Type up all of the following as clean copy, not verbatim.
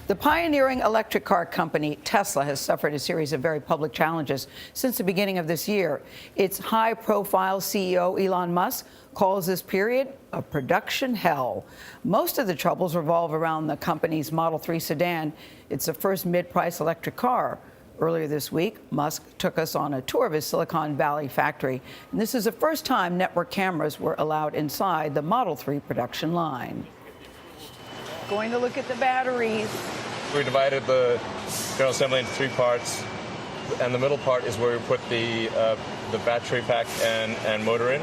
The pioneering electric car company Tesla has suffered a series of very public challenges since the beginning of this year. Its high-profile CEO Elon Musk calls this period a production hell. Most of the troubles revolve around the company's Model 3 sedan. It's the first mid-price electric car. Earlier this week, Musk took us on a tour of his Silicon Valley factory. And this is the first time network cameras were allowed inside the Model 3 production line. Going to look at the batteries. We divided the general assembly into 3 parts, and the middle part is where we put the battery pack and motor in.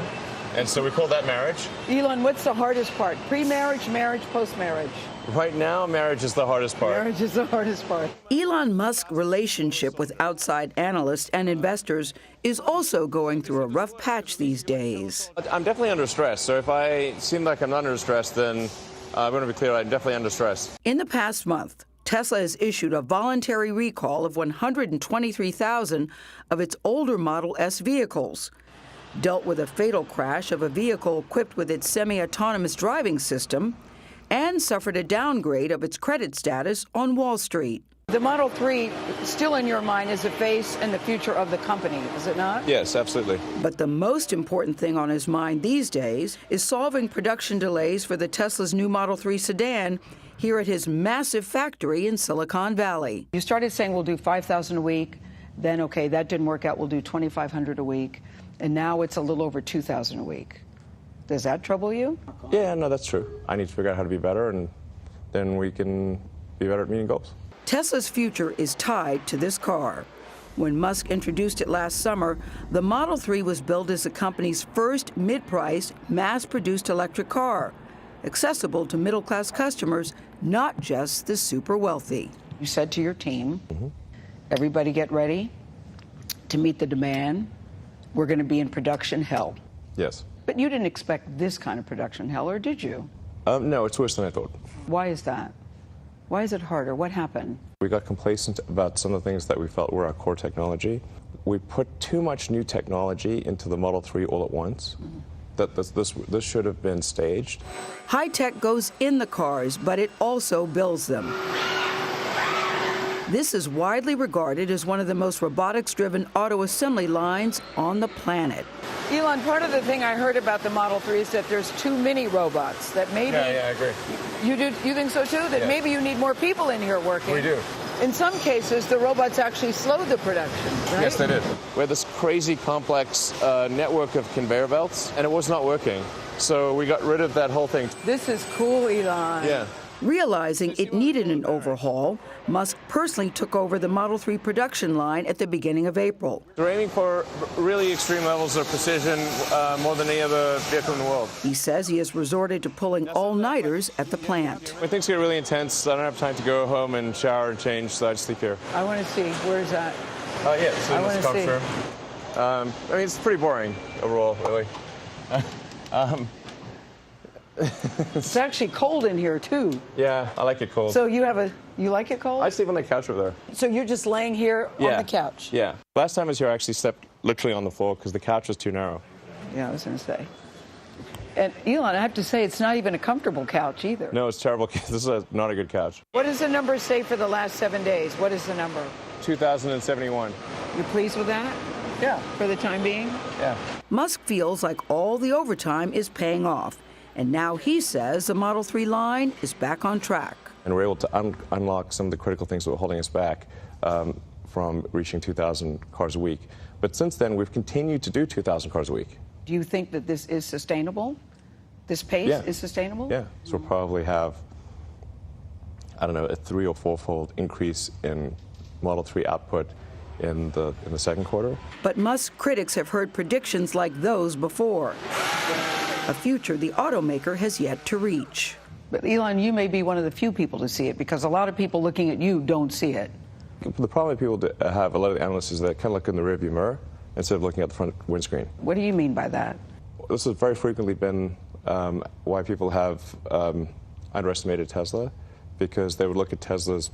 And so we call that marriage. Elon, what's the hardest part? Pre-marriage, marriage, post-marriage? Right now, marriage is the hardest part. Marriage is the hardest part. Elon Musk's relationship with outside analysts and investors is also going through a rough patch these days. I'm definitely under stress, so if I seem like I'm not under stress, then I'm going to be clear, I'm definitely under stress. In the past month, Tesla has issued a voluntary recall of 123,000 of its older Model S vehicles, dealt with a fatal crash of a vehicle equipped with its semi-autonomous driving system, and suffered a downgrade of its credit status on Wall Street. The Model 3, still in your mind, is the face and the future of the company, is it not? Yes, absolutely. But the most important thing on his mind these days is solving production delays for the Tesla's new Model 3 sedan here at his massive factory in Silicon Valley. You started saying we'll do 5,000 a week, then, okay, that didn't work out, we'll do 2,500 a week, and now it's a little over 2,000 a week. Does that trouble you? Yeah, no, that's true. I need to figure out how to be better, and then we can be better at meeting goals. Tesla's future is tied to this car. When Musk introduced it last summer, the Model 3 was billed as the company's first mid-priced, mass-produced electric car, accessible to middle-class customers, not just the super wealthy. You said to your team, everybody get ready to meet the demand. We're going to be in production hell. Yes. But you didn't expect this kind of production hell, or did you? No, it's worse than I thought. Why is that? Why is it harder? What happened? We got complacent about some of the things that we felt were our core technology. We put too much new technology into the Model 3 all at once. This should have been staged. High tech goes in the cars, but it also builds them. This is widely regarded as one of the most robotics-driven auto assembly lines on the planet. Elon, part of the thing I heard about the Model 3 is that there's too many robots, that maybe... Yeah, I agree. You think so too? That maybe you need more people in here working? We do. In some cases, the robots actually slowed the production, right? Yes, they did. We had this crazy complex network of conveyor belts, and it was not working. So we got rid of that whole thing. This is cool, Elon. Yeah. Realizing it needed an overhaul, Musk personally took over the Model 3 production line at the beginning of April. We're aiming for really extreme levels of precision, more than any other vehicle in the world. He says he has resorted to pulling all-nighters at the plant. When things get really intense, I don't have time to go home and shower and change, so I just sleep here. I want to see. Where is that? Yeah, so I in this wanna see. room. I mean, it's pretty boring overall, really. It's actually cold in here, too. Yeah, I like it cold. So you like it cold? I sleep on the couch over there. So you're just laying here on the couch? Yeah. Last time I was here, I actually slept literally on the floor because the couch was too narrow. Yeah, I was going to say. And Elon, I have to say, it's not even a comfortable couch either. No, it's terrible. This is not a good couch. What does the number say for the last 7 days? What is the number? 2,071. You're pleased with that? Yeah. For the time being? Yeah. Musk feels like all the overtime is paying off. And now he says the Model 3 line is back on track. And we're able to unlock some of the critical things that were holding us back from reaching 2,000 cars a week. But since then, we've continued to do 2,000 cars a week. Do you think that this is sustainable? This pace is sustainable? Yeah. So we'll probably have, I don't know, a 3- or 4-fold increase in Model 3 output in the second quarter. But Musk critics have heard predictions like those before. A future the automaker has yet to reach. But Elon, you may be one of the few people to see it, because a lot of people looking at you don't see it. The problem people have, a lot of the analysts, is they kind of look in the rearview mirror instead of looking at the front windscreen. What do you mean by that? This has very frequently been why people have underestimated Tesla, because they would look at Tesla's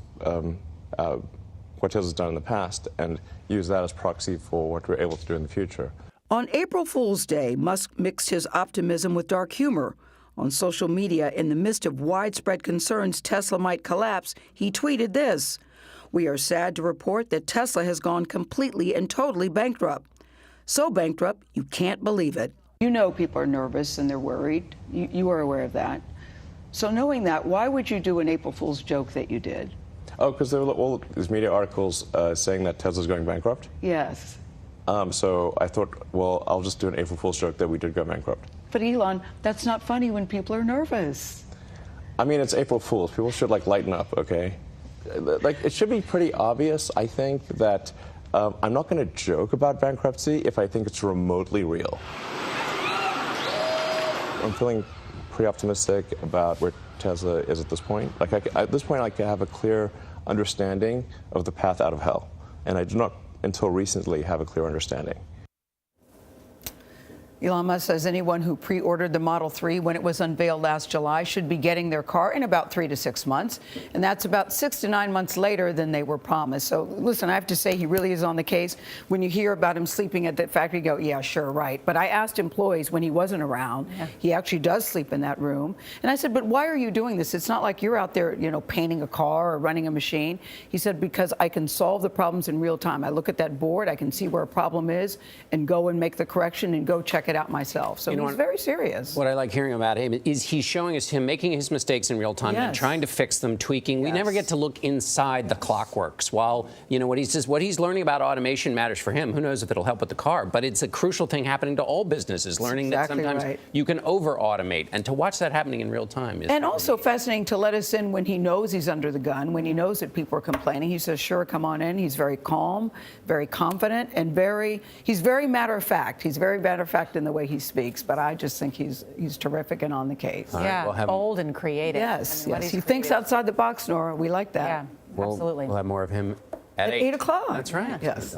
what Tesla's done in the past and use that as proxy for what we're able to do in the future. On April Fool's Day, Musk mixed his optimism with dark humor, On social media, in the midst of widespread concerns Tesla might collapse, he tweeted this: "We are sad to report that Tesla has gone completely and totally bankrupt. So bankrupt, you can't believe it." You know people are nervous and they're worried. You are aware of that. So knowing that, why would you do an April Fool's joke that you did? Oh, because there were all these media articles saying that Tesla's going bankrupt. Yes. So I thought, well, I'll just do an April Fool's joke that we did go bankrupt. But Elon, that's not funny when people are nervous. I mean, it's April Fool's. People should, lighten up, okay? It should be pretty obvious, I think, that I'm not going to joke about bankruptcy if I think it's remotely real. I'm feeling pretty optimistic about where Tesla is at this point. At this point, I have a clear understanding of the path out of hell. And I do not, until recently, have a clear understanding. Elon Musk says anyone who pre-ordered the Model 3 when it was unveiled last July should be getting their car in about 3 to 6 months. And that's about 6 to 9 months later than they were promised. So listen, I have to say he really is on the case. When you hear about him sleeping at the factory, you go, yeah, sure, right. But I asked employees when he wasn't around, he actually does sleep in that room. And I said, but why are you doing this? It's not like you're out there, painting a car or running a machine. He said, because I can solve the problems in real time. I look at that board, I can see where a problem is and go and make the correction and go check it out myself. So he's very serious. What I like hearing about him is he's showing us him making his mistakes in real time and trying to fix them, tweaking. We never get to look inside the clockworks. While, what he's learning about automation matters for him. Who knows if it'll help with the car? But it's a crucial thing happening to all businesses, learning that sometimes you can over-automate. And to watch that happening in real time is also fascinating to let us in when he knows he's under the gun, when he knows that people are complaining. He says, sure, come on in. He's very calm, very confident, and he's very matter of fact. He's very matter of fact in the way he speaks, but I just think he's terrific and on the case. Yeah, we'll bold and creative. Yes, I mean, yes. He thinks outside the box, Nora. We like that. Yeah, absolutely. We'll have more of him at 8 o'clock. That's right. Yes.